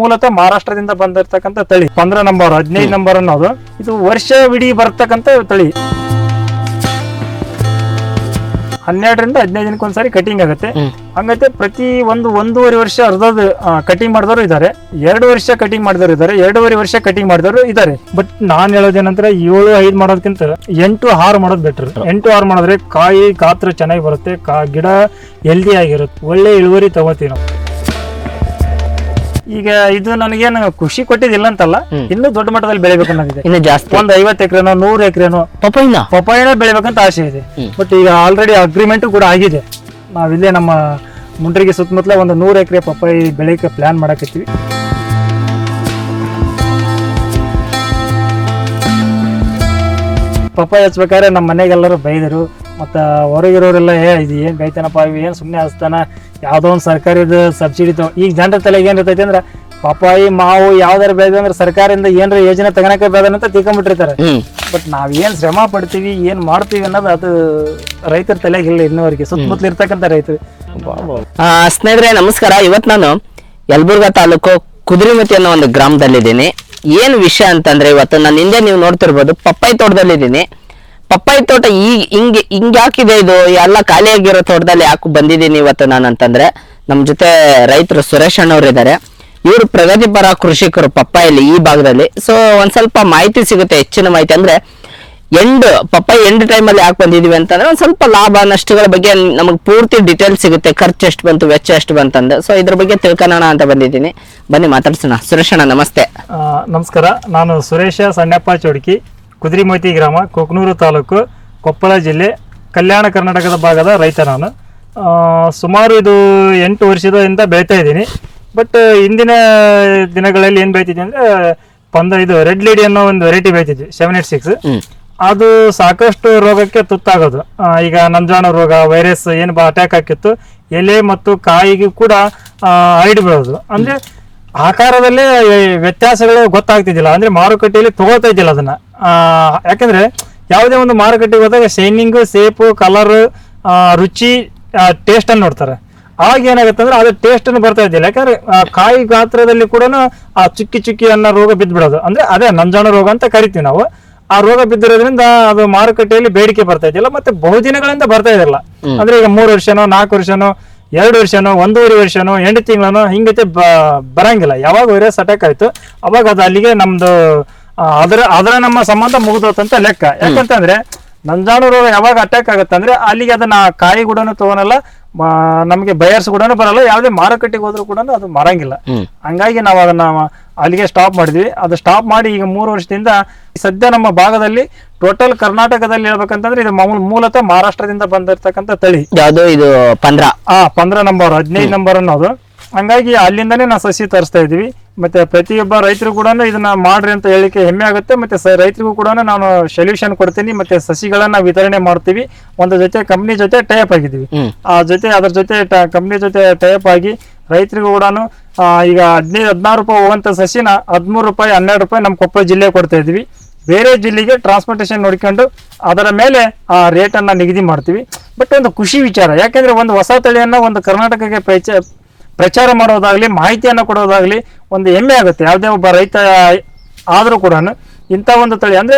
ಮೂಲತಃ ಮಹಾರಾಷ್ಟ್ರದಿಂದ ಬಂದಿರತಕ್ಕಂತ ತಳಿ 15 number 15 number ಅನ್ನೋದು ಇದು ವರ್ಷವಿಡೀ ಬರ್ತಕ್ಕಂತ ತಳಿ. 12ರಿಂದ 15 ದಿನಕ್ಕೊಂದ್ಸರಿ ಕಟಿಂಗ್ ಆಗುತ್ತೆ. ಹಂಗೈತೆ ಪ್ರತಿ ಒಂದೂವರೆ ವರ್ಷ ಅರ್ಧದ ಕಟಿಂಗ್ ಮಾಡಿದವರು ಇದ್ದಾರೆ, 2 ವರ್ಷ ಕಟಿಂಗ್ ಮಾಡಿದವರು ಇದ್ದಾರೆ, 2.5 ವರ್ಷ ಕಟಿಂಗ್ ಮಾಡಿದವರು ಇದ್ದಾರೆ. ಬಟ್ ನಾನ್ ಹೇಳೋದೇನಂದ್ರೆ 7-5 ಮಾಡೋದಕ್ಕಿಂತ 8-6 ಮಾಡೋದು ಬೆಟರ್. 8-6 ಮಾಡಿದ್ರೆ ಕಾಯಿ ಗಾತ್ರ ಚೆನ್ನಾಗಿ ಬರುತ್ತೆ, ಗಿಡ ಹೆಲ್ದಿ ಆಗಿರುತ್ತೆ, ಒಳ್ಳೆ ಇಳುವರಿ ತಗೋತೀವಿ ನಾವು. ಈಗ ಇದು ನನಗೇನು ಖುಷಿ ಕೊಟ್ಟಿದ್ದಿಲ್ಲ ಅಂತಲ್ಲ, ಇನ್ನೂ ದೊಡ್ಡ ಮಟ್ಟದಲ್ಲಿ ಬೆಳಿಬೇಕು ಅನ್ನೋದಿದೆ. ಇನ್ನು ಜಾಸ್ತಿ ಒಂದ್ 50 ಎಕರೆನೋ 100 ಎಕರೆನೋ ಪಪ್ಪಾಯಿನ ಬೆಳಿಬೇಕಂತ ಆಸೆ ಇದೆ. ಬಟ್ ಈಗ ಆಲ್ರೆಡಿ ಅಗ್ರಿಮೆಂಟ್ ಕೂಡ ಆಗಿದೆ. ನಾವಿಲ್ಲೇ ನಮ್ಮ ಮುಂಡ್ರಿಗೆ ಸುತ್ತಮುತ್ತಲ ಒಂದು 100 ಎಕರೆ ಪಪ್ಪಾಯಿ ಬೆಳೆಯಕ್ಕೆ ಪ್ಲಾನ್ ಮಾಡಕತ್ತೀವಿ. ಪಪ್ಪಾಯಿ ಹಚ್ಬೇಕಾದ್ರೆ ನಮ್ಮ ಮನೆಗೆಲ್ಲರೂ ಬೈದರು. ಮತ್ತು ಹೊರಗಿರೋರೆಲ್ಲ ಇದು ಏನು ಬೈತಾನಪ್ಪ, ಏನು ಸುಮ್ಮನೆ ಹಚ್ತಾನ, ಯಾವುದೋ ಒಂದು ಸರ್ಕಾರದ ಸಬ್ಸಿಡಿ ಈಗ ಜನರ ತಲೆಗೆ ಏನಿರ್ತೈತಿ ಅಂದ್ರೆ ಪಪ್ಪಾಯಿ ಮಾವು ಯಾವ್ದಾರ ಬೆಳೆದ ಅಂದ್ರೆ ಸರ್ಕಾರದಿಂದ ಏನಾರ ಯೋಜನೆ ತಗೊಳಕ್ಕೆ ಬೆಳೆದಂತ ತಿಳ್ಕೊಂಡ್ಬಿಟ್ಟಿರ್ತಾರೆ. ಬಟ್ ನಾವ್ ಏನ್ ಶ್ರಮ ಪಡ್ತೀವಿ ಏನ್ ಮಾಡ್ತೀವಿ ಅನ್ನೋದು ಅದು ರೈತರ ತಲೆಗೆ ಇಲ್ಲ ಇನ್ನೂವರೆಗೆ, ಸುತ್ತಮುತ್ತಲ ಇರ್ತಕ್ಕಂಥ ರೈತರು. ಸ್ನೇಹಿತರೆ ನಮಸ್ಕಾರ. ಇವತ್ತು ನಾನು ಯಲಬುರ್ಗಾ ತಾಲೂಕು ಕುದುರೆಮತಿ ಅನ್ನೋ ಒಂದು ಗ್ರಾಮದಲ್ಲಿದ್ದೀನಿ. ಏನು ವಿಷಯ ಅಂತಂದ್ರೆ, ಇವತ್ತು ನನ್ನ ಹಿಂದೆ ನೀವು ನೋಡ್ತಿರ್ಬೋದು ಪಪ್ಪಾಯಿ ತೋಟದಲ್ಲಿದ್ದೀನಿ. ಪಪ್ಪಾಯಿ ತೋಟ ಹಿಂಗ್ ಯಾಕಿದೆ, ಇದು ಎಲ್ಲ ಖಾಲಿಯಾಗಿರೋ ತೋಟದಲ್ಲಿ ಯಾಕೆ ಬಂದಿದ್ದೀನಿ ಇವತ್ತು ನಾನು ಅಂತಂದ್ರೆ, ನಮ್ ಜೊತೆ ರೈತರು ಸುರೇಶ್ ಅಣ್ಣವ್ರು ಇದ್ದಾರೆ. ಇವರು ಪ್ರಗತಿಪರ ಕೃಷಿಕರು ಪಪ್ಪಾಯಲ್ಲಿ ಈ ಭಾಗದಲ್ಲಿ. ಸೊ ಒಂದ್ ಸ್ವಲ್ಪ ಮಾಹಿತಿ ಸಿಗುತ್ತೆ, ಹೆಚ್ಚಿನ ಮಾಹಿತಿ. ಅಂದ್ರೆ ಪಪ್ಪಾಯಿ ಎಂಡ್ ಟೈಮಲ್ಲಿ ಯಾಕೆ ಬಂದಿದೀವಿ ಅಂತಂದ್ರೆ ಒಂದ್ ಸ್ವಲ್ಪ ಲಾಭ ನಷ್ಟಗಳ ಬಗ್ಗೆ ನಮಗೆ ಪೂರ್ತಿ ಡೀಟೇಲ್ಸ್ ಸಿಗುತ್ತೆ. ಖರ್ಚು ಎಷ್ಟು ಬಂತು, ವೆಚ್ಚ ಎಷ್ಟು ಬಂತಂದು. ಸೊ ಇದ್ರ ಬಗ್ಗೆ ತಿಳ್ಕೊಳ್ಳೋಣ ಅಂತ ಬಂದಿದ್ದೀನಿ. ಬನ್ನಿ ಮಾತಾಡ್ಸೋಣ. ಸುರೇಶ್ ಅಣ್ಣ ನಮಸ್ತೆ. ನಮಸ್ಕಾರ. ನಾನು ಸುರೇಶ ಸಣ್ಣಪ್ಪ ಚೋಡ್ಕಿ, ಕುದುರೆಮತಿ ಗ್ರಾಮ, ಕೊಕ್ನೂರು ತಾಲೂಕು, ಕೊಪ್ಪಳ ಜಿಲ್ಲೆ, ಕಲ್ಯಾಣ ಕರ್ನಾಟಕದ ಭಾಗದ ರೈತ. ನಾನು ಸುಮಾರು ಇದು 8 ವರ್ಷದಿಂದ ಬೆಳೀತಾ ಇದ್ದೀನಿ. ಬಟ್ ಇಂದಿನ ದಿನಗಳಲ್ಲಿ ಏನ್ ಬೆಳಿತಿದ್ವಿ ಅಂದ್ರೆ ಇದು ರೆಡ್ ಲೇಡಿ ಅನ್ನೋ ಒಂದು ವೆರೈಟಿ ಬೆಳಿತಿದ್ವಿ, 786. ಅದು ಸಾಕಷ್ಟು ರೋಗಕ್ಕೆ ತುತ್ತಾಗೋದು. ಈಗ ನಂಜಾಣ ರೋಗ, ವೈರಸ್ ಏನು ಅಟ್ಯಾಕ್ ಹಾಕಿತ್ತು, ಎಲೆ ಮತ್ತು ಕಾಯಿಗೂ ಕೂಡ ಹರಡಿ ಬೀಳೋದು. ಅಂದ್ರೆ ಆಕಾರದಲ್ಲೇ ವ್ಯತ್ಯಾಸಗಳು ಗೊತ್ತಾಗ್ತಿದ್ದಿಲ್ಲ, ಅಂದ್ರೆ ಮಾರುಕಟ್ಟೆಯಲ್ಲಿ ತಗೋತಾ ಇದ್ದಿಲ್ಲ ಅದನ್ನ. ಯಾಕಂದ್ರೆ ಯಾವುದೇ ಒಂದು ಮಾರುಕಟ್ಟೆಗೆ ಹೋದಾಗ ಶೈನಿಂಗ್, ಸೇಪು, ಕಲರ್, ರುಚಿ, ಟೇಸ್ಟ್ ಅನ್ನು ನೋಡ್ತಾರೆ. ಆಗ ಏನಾಗುತ್ತೆ ಅಂದ್ರೆ ಅದು ಟೇಸ್ಟ್ ಅನ್ನು ಬರ್ತಾ ಇದ್ದಿಲ್ಲ. ಯಾಕಂದ್ರೆ ಕಾಯಿ ಗಾತ್ರದಲ್ಲಿ ಕೂಡ ಆ ಚುಕ್ಕಿ ಅನ್ನೋ ರೋಗ ಬಿದ್ದ್ಬಿಡೋದು. ಅಂದ್ರೆ ಅದೇ ನಂಜಾಣ ರೋಗ ಅಂತ ಕರಿತೀವಿ ನಾವು. ಆ ರೋಗ ಬಿದ್ದಿರೋದ್ರಿಂದ ಅದು ಮಾರುಕಟ್ಟೆಯಲ್ಲಿ ಬೇಡಿಕೆ ಬರ್ತಾ ಇದ್ದಿಲ್ಲ, ಮತ್ತೆ ಬಹುದಿನಗಳಿಂದ ಬರ್ತಾ ಇದಿಲ್ಲ. ಅಂದ್ರೆ ಈಗ 3 ವರ್ಷನೋ 4 ವರ್ಷನೋ 2 ವರ್ಷನೋ 1.5 ವರ್ಷನೋ 8 ತಿಂಗಳನೋ ಹಿಂಗೈತೆ ಬರಂಗಿಲ್ಲ. ಯಾವಾಗ ವೈರಸ್ ಅಟ್ಯಾಕ್ ಆಯ್ತು ಅವಾಗ ಅದು ಅಲ್ಲಿಗೆ ನಮ್ದು ಅದರ ನಮ್ಮ ಸಂಬಂಧ ಮುಗಿದೋತಂತ ಲೆಕ್ಕ. ಯಾಕಂತಂದ್ರೆ ನಂಜಾಣು ರೋಗ ಯಾವಾಗ ಅಟ್ಯಾಕ್ ಆಗತ್ತಂದ್ರೆ ಅಲ್ಲಿಗೆ ಅದನ್ನ ಕಾಯಿ ಕೂಡ ತಗೋನಲ್ಲ, ನಮ್ಗೆ ಬಯರ್ಸ್ ಕೂಡ ಬರಲ್ಲ, ಯಾವುದೇ ಮಾರುಕಟ್ಟೆಗೆ ಹೋದ್ರು ಕೂಡ ಅದು ಮಾರಂಗಿಲ್ಲ. ಹಂಗಾಗಿ ನಾವು ಅದನ್ನ ಅಲ್ಲಿಗೆ ಸ್ಟಾಪ್ ಮಾಡಿದ್ವಿ. ಅದು ಸ್ಟಾಪ್ ಮಾಡಿ ಈಗ 3 ವರ್ಷದಿಂದ ಸದ್ಯ ನಮ್ಮ ಭಾಗದಲ್ಲಿ ಟೋಟಲ್ ಕರ್ನಾಟಕದಲ್ಲಿ ಹೇಳ್ಬೇಕಂತಂದ್ರೆ ಇದು ಮೂಲತಃ ಮಹಾರಾಷ್ಟ್ರದಿಂದ ಬಂದಿರತಕ್ಕಂತ ತಳಿ. ಯಾವ್ದು ಇದು 15 ನಂಬರ್ 15 ನಂಬರ್ ಅನ್ನೋದು. ಹಂಗಾಗಿ ಅಲ್ಲಿಂದಾನೇ ನಾವು ಸಸಿ ತರಿಸ್ತಾ ಇದೀವಿ. ಮತ್ತೆ ಪ್ರತಿಯೊಬ್ಬ ರೈತರು ಕೂಡ ಇದನ್ನ ಮಾಡ್ರಿ ಅಂತ ಹೇಳಿಕೆ ಹೆಮ್ಮೆ ಆಗುತ್ತೆ. ಮತ್ತೆ ರೈತರಿಗೂ ಕೂಡ ನಾನು ಸೊಲ್ಯೂಷನ್ ಕೊಡ್ತೀನಿ, ಮತ್ತೆ ಸಸಿಗಳನ್ನ ವಿತರಣೆ ಮಾಡ್ತೀವಿ. ಒಂದು ಜೊತೆ ಕಂಪ್ನಿ ಜೊತೆ ಟೈಪ್ ಆಗಿದ್ದೀವಿ. ಅದ್ರ ಜೊತೆ ಕಂಪ್ನಿ ಜೊತೆ ಟೈಪ್ ಆಗಿ ರೈತರಿಗೂ ಕೂಡ ಈಗ 15-16 ರೂಪಾಯಿ ಹೋಗುವಂತ ಸಸಿನ 13 ರೂಪಾಯಿ 12 ರೂಪಾಯಿ ನಮ್ಮ ಕೊಪ್ಪಳ ಜಿಲ್ಲೆ ಕೊಡ್ತಾ ಇದೀವಿ. ಬೇರೆ ಜಿಲ್ಲೆಗೆ ಟ್ರಾನ್ಸ್ಪೋರ್ಟೇಷನ್ ನೋಡ್ಕೊಂಡು ಅದರ ಮೇಲೆ ಆ ರೇಟ್ ಅನ್ನ ನಿಗದಿ ಮಾಡ್ತೀವಿ. ಬಟ್ ಒಂದು ಖುಷಿ ವಿಚಾರ, ಯಾಕೆಂದ್ರೆ ಒಂದು ಹೊಸ ತಳಿಯನ್ನ ಒಂದು ಕರ್ನಾಟಕಕ್ಕೆ ಪ್ರಚಾರ ಮಾಡೋದಾಗ್ಲಿ, ಮಾಹಿತಿಯನ್ನ ಕೊಡೋದಾಗ್ಲಿ ಒಂದು ಹೆಮ್ಮೆ ಆಗುತ್ತೆ. ಯಾವುದೇ ಒಬ್ಬ ರೈತ ಆದ್ರೂ ಕೂಡ ಇಂಥ ಒಂದು ತಳಿ ಅಂದ್ರೆ